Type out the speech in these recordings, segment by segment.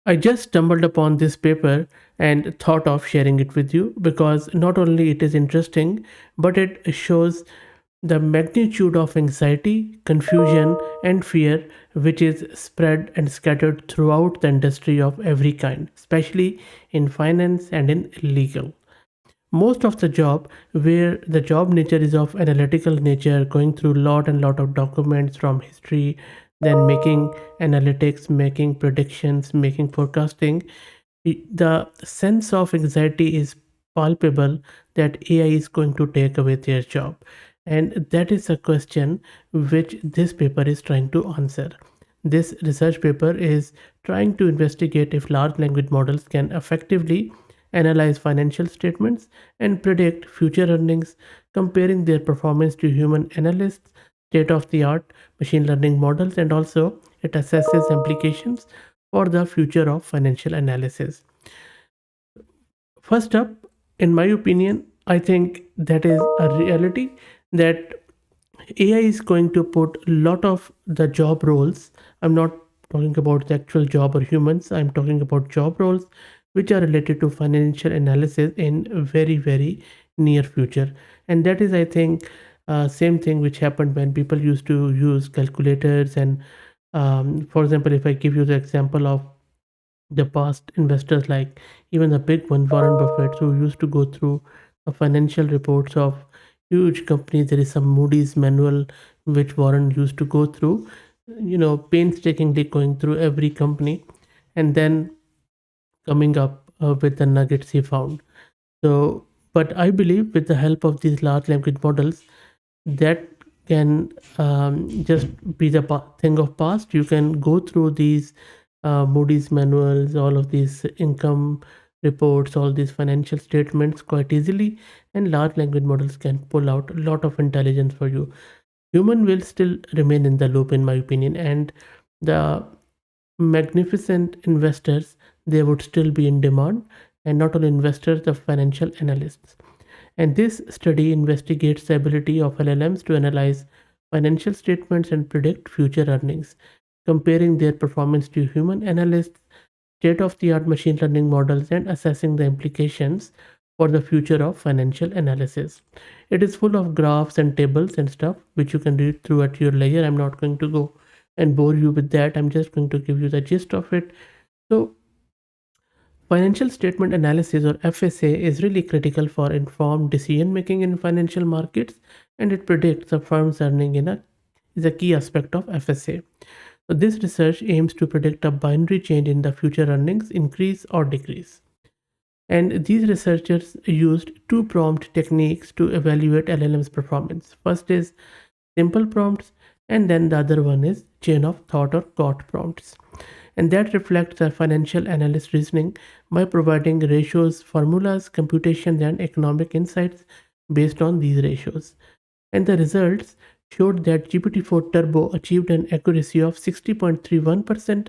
I just stumbled upon this paper and thought of sharing it with you because not only it is interesting, but it shows the magnitude of anxiety, confusion, and fear which is spread and scattered throughout the industry of every kind, especially in finance and in legal. Most of the job where the job nature is of analytical nature, going through lot and lot of documents from history, then making analytics, making predictions, making forecasting, the sense of anxiety is palpable that AI is going to take away their job. And that is a question which this paper is trying to answer. This research paper is trying to investigate if large language models can effectively analyze financial statements and predict future earnings, comparing their performance to human analysts, state of the art machine learning models, and also it assesses implications for the future of financial analysis. First up, in my opinion, I think that is a reality that AI is going to put a lot of the job roles. I'm not talking about the actual job or humans. I'm talking about job roles which are related to financial analysis in very very near future. And that is, I think, same thing which happened when people used to use calculators. And for example, if I give you the example of the past investors, like even the big one, Warren Buffett, who used to go through the financial reports of huge companies. There is some Moody's manual which Warren used to go through, painstakingly going through every company and then coming up with the nuggets he found. So, but I believe with the help of these large language models, that can just be the thing of past. You can go through these Moody's manuals, all of these income reports, all these financial statements quite easily, and large language models can pull out a lot of intelligence for you. Human will still remain in the loop, in my opinion, and the magnificent investors, they would still be in demand, and not only investors, the financial analysts. And this study investigates the ability of LLMs to analyze financial statements and predict future earnings, comparing their performance to human analysts, state of the art machine learning models, and assessing the implications for the future of financial analysis. It is full of graphs and tables and stuff which you can read through at your leisure. I'm not going to go and bore you with that. I'm just going to give you the gist of it. So, financial statement analysis, or FSA, is really critical for informed decision making in financial markets, and it predicts a firm's earning is a key aspect of FSA. So this research aims to predict a binary change in the future earnings, increase or decrease. And these researchers used two prompt techniques to evaluate LLM's performance. First is simple prompts, and then the other one is chain of thought or COT prompts. And that reflects the financial analyst reasoning by providing ratios, formulas, computations, and economic insights based on these ratios. And the results showed that GPT-4 Turbo achieved an accuracy of 60.31%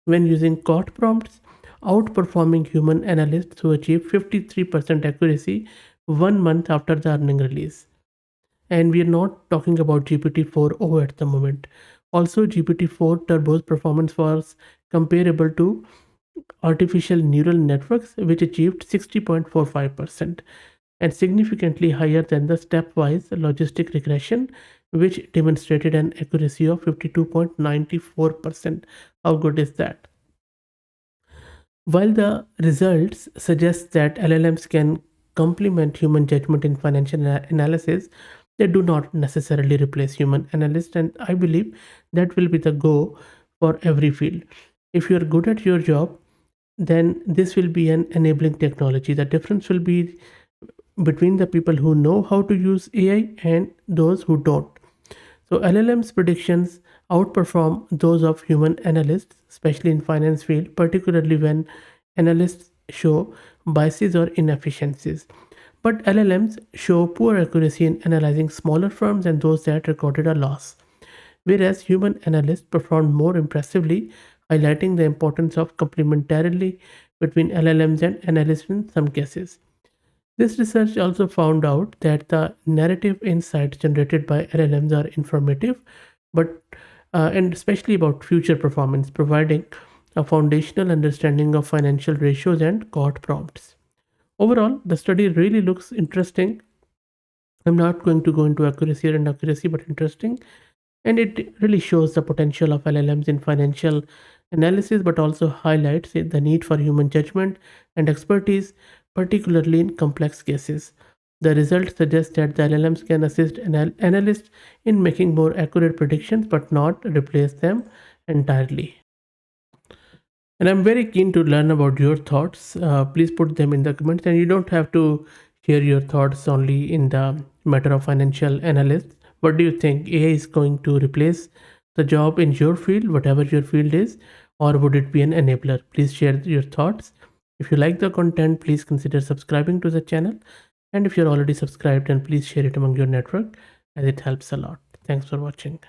when using COT prompts, outperforming human analysts who achieved 53% accuracy 1 month after the earning release. And we are not talking about GPT-4o at the moment. Also, GPT-4 Turbo's performance was comparable to artificial neural networks, which achieved 60.45% and significantly higher than the stepwise logistic regression, which demonstrated an accuracy of 52.94%. How good is that? While the results suggest that LLMs can complement human judgment in financial analysis, they do not necessarily replace human analysts, and I believe that will be the go for every field. If you're good at your job, then this will be an enabling technology. The difference will be between the people who know how to use AI and those who don't. So LLM's predictions outperform those of human analysts, especially in finance field, particularly when analysts show biases or inefficiencies. But LLMs show poor accuracy in analyzing smaller firms and those that recorded a loss, whereas human analysts performed more impressively, highlighting the importance of complementarity between LLMs and analysts in some cases. This research also found out that the narrative insights generated by LLMs are informative, but and especially about future performance, providing a foundational understanding of financial ratios and court prompts. Overall, the study really looks interesting. I'm not going to go into accuracy or inaccuracy, but interesting. And it really shows the potential of LLMs in financial analysis, but also highlights the need for human judgment and expertise, particularly in complex cases. The results suggest that the LLMs can assist analysts in making more accurate predictions, but not replace them entirely. And I'm very keen to learn about your thoughts. Please put them in the comments, and you don't have to share your thoughts only in the matter of financial analysts. What do you think? AI is going to replace the job in your field, whatever your field is, or would it be an enabler? Please share your thoughts. If you like the content, please consider subscribing to the channel. And if you're already subscribed, then please share it among your network as it helps a lot. Thanks for watching.